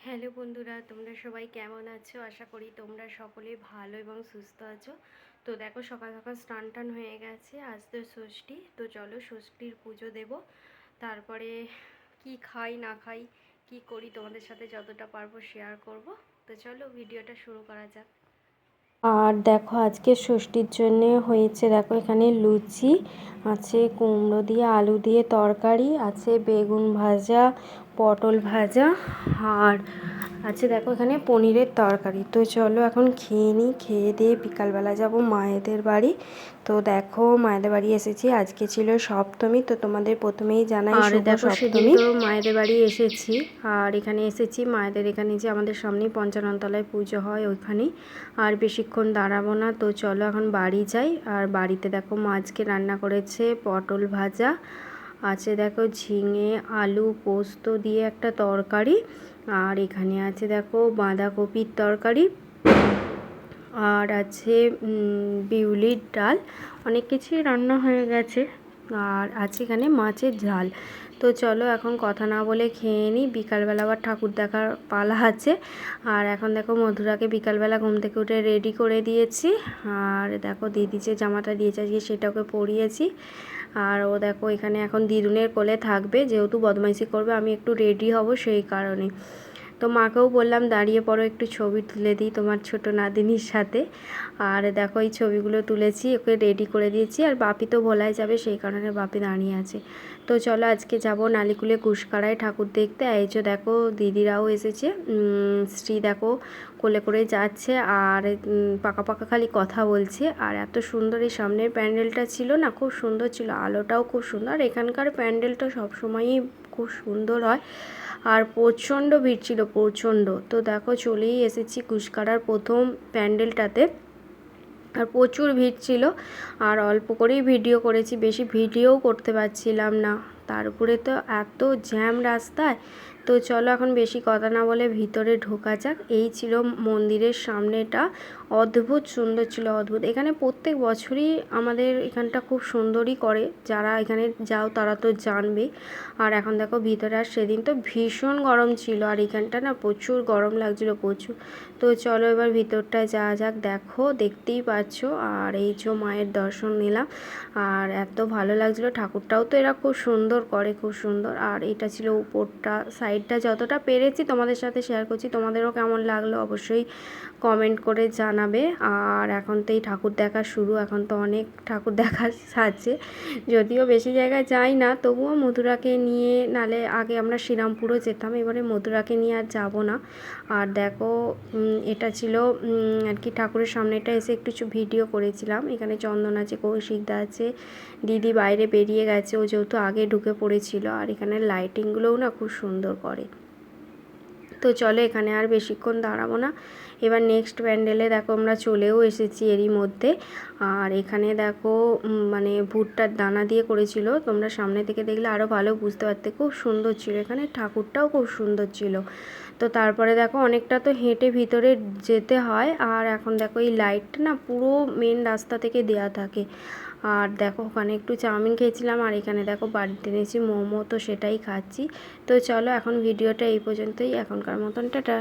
Hello বন্ধুরা, তোমরা সবাই কেমন আছো? আশা করি তোমরা সকলেই ভালো এবং সুস্থ আছো। তো দেখো, সকাল সকাল স্নান টান হয়ে গেছে। আজ তো ষষ্ঠী, তো চলো ষষ্ঠীর পুজো দেব। তারপরে কি খাই না খাই, কি করি তোমাদের সাথে যতটা পারবো শেয়ার করব। তো চলো ভিডিওটা শুরু করা যাক। আর দেখো, আজকে ষষ্ঠীর জন্য হয়েছে, দেখো এখানে লুচি আছে, কুমড়ো দিয়ে আলু দিয়ে তরকারি আছে, বেগুন ভাজা, পটল ভাজা, আর আছে দেখো এখানে পনিরের তরকারি। তো চলো এখন খেয়ে নিই, খেয়ে দিয়ে বিকালবেলা যাব মায়েদের বাড়ি। তো দেখো মায়েদের বাড়ি এসেছি, আজকে ছিল সপ্তমী। তো তোমাদের প্রথমেই জানাই শুভ দেখো সপ্তমী। তো মায়েদের বাড়ি এসেছি, আর এখানে এসেছি মায়েদের এখানে, যে আমাদের সামনেই পঞ্চাননতলায় পুজো হয় ওইখানেই। আর বেশিক্ষণ দাঁড়াবো না, তো চলো এখন বাড়ি যাই। আর বাড়িতে দেখো মা আজকে রান্না করেছে পটল ভাজা আছে, দেখো ঝিঙে আলু পোস্ত দিয়ে একটা তরকারি, আর এখানে আছে দেখো বাঁধাকপির তরকারি, আর আছে বিউলির ডাল। অনেক কিছুই রান্না হয়ে গেছে, আর আছে এখানে মাছের ঝাল। তো চলো এখন কথা না বলে খেয়ে নিই, বিকালবেলা আবার ঠাকুর দেখার পালা আছে। আর এখন দেখো মধুরাকে বিকালবেলা ঘুম থেকে উঠে রেডি করে দিয়েছি। আর দেখো দিদি যে জামাটা দিয়েছে আজকে সেটাকে পরিয়েছি। আর ও দেখো এখানে এখন দিদুনের কোলে থাকবে, যেহেতু বদমাইশি করবে, আমি একটু রেডি হব সেই কারণে। তো মাকেও বললাম দাঁড়িয়ে পড়ো, একটু ছবি তুলে দিই তোমার ছোট নাদিনীর সাথে। আর দেখো এই ছবিগুলো তুলেছি, ওকে রেডি করে দিয়েছি। আর বাপি তো ভোলায় যাবে, সেই কারণে বাপি দাঁড়িয়ে আছে। তো চলো আজকে যাব নালিকুলে কুশকাড়ায় ঠাকুর দেখতে। এই যে দেখো দিদিরাও এসেছে, শ্রী দেখো কোলে করে যাচ্ছে, আর পাকা পাকা খালি কথা বলছে। আর এত সুন্দর এই সামনের প্যান্ডেলটা ছিল না, খুব সুন্দর ছিল, আলোটাও খুব সুন্দর। এখানকার প্যান্ডেলটা সবসময়ই খুব সুন্দর হয়। আর প্রচণ্ড ভিড় ছিল, প্রচণ্ড। তো দেখো চলেই এসেছি কুশকাড়ার প্রথম প্যান্ডেলটাতে, আর প্রচুর ভিড় ছিল। আর অল্প করেই ভিডিও করেছি, বেশি ভিডিওও করতে পারছিলাম না, তার উপরে তো এত জ্যাম রাস্তায়। তো চলো এখন বেশি কথা না বলে ভিতরে ঢোকা যাক। এই ছিল মন্দিরের সামনেটা, অদ্ভুত সুন্দর ছিল, অদ্ভুত। এখানে প্রত্যেক বছরই আমাদের এখানটা খুব সুন্দরই করে, যারা এখানে যাও তারা তো জানবে। আর এখন দেখো ভিতরে, আর সেদিন তো ভীষণ গরম ছিল, আর এখানটা না প্রচুর গরম লাগছিল, প্রচুর। তো চলো এবার ভিতরটায় যাওয়া যাক। দেখো দেখতেই পাচ্ছ, আর এই যে মায়ের দর্শন নিলাম, আর এত ভালো লাগছিলো। ঠাকুরটাও তো এরা খুব সুন্দর করে, খুব সুন্দর। আর এটা ছিল উপরটা, সাইডটা যতটা পেরেছি তোমাদের সাথে শেয়ার করছি। তোমাদেরও কেমন লাগলো অবশ্যই কমেন্ট করে জানাবে। আর এখন তো এই ঠাকুর দেখা শুরু, এখন তো অনেক ঠাকুর দেখা সাজছে, যদিও বেশি জায়গায় যাই না, তবুও মধুরাকে নিয়ে, নালে আগে আমরা শ্রীরামপুরও যেতাম, এবারে মধুরাকে নিয়ে আর যাব না। আর দেখো এটা ছিল আর কি ঠাকুরের সামনেটা এসে একটু ভিডিও করেছিলাম। এখানে চন্দন আছে, কৌশিকদা আছে, দিদি বাইরে বেরিয়ে গেছে, ও যেহেতু আগে ঢুকে পড়েছিল। আর এখানে লাইটিংগুলোও না খুব সুন্দর করে। তো চলো এখানে আর বেশিক্ষণ দাঁড়াবো না, এবার নেক্সট প্যান্ডেলে দেখো আমরা চলেও এসেছি এরই মধ্যে। আর এখানে দেখো মানে ভুট্টার দানা দিয়ে করেছিল, তোমরা সামনে থেকে দেখলে আরও ভালো বুঝতে পারতে, খুব সুন্দর ছিল। এখানে ঠাকুরটাও খুব সুন্দর ছিল। তো তারপরে দেখো অনেকটা তো হেঁটে ভিতরে যেতে হয়। আর এখন দেখো এই লাইটটা না পুরো মেন রাস্তা থেকে দেয়া থাকে। আর দেখো ওখানে একটু চাউমিন খেয়েছিলাম, আর এখানে দেখো বাড়িতে এনেছি মোমো, তো সেটাই খাচ্ছি। তো চলো এখন ভিডিওটা এই পর্যন্তই, এখনকার মতন টাটা।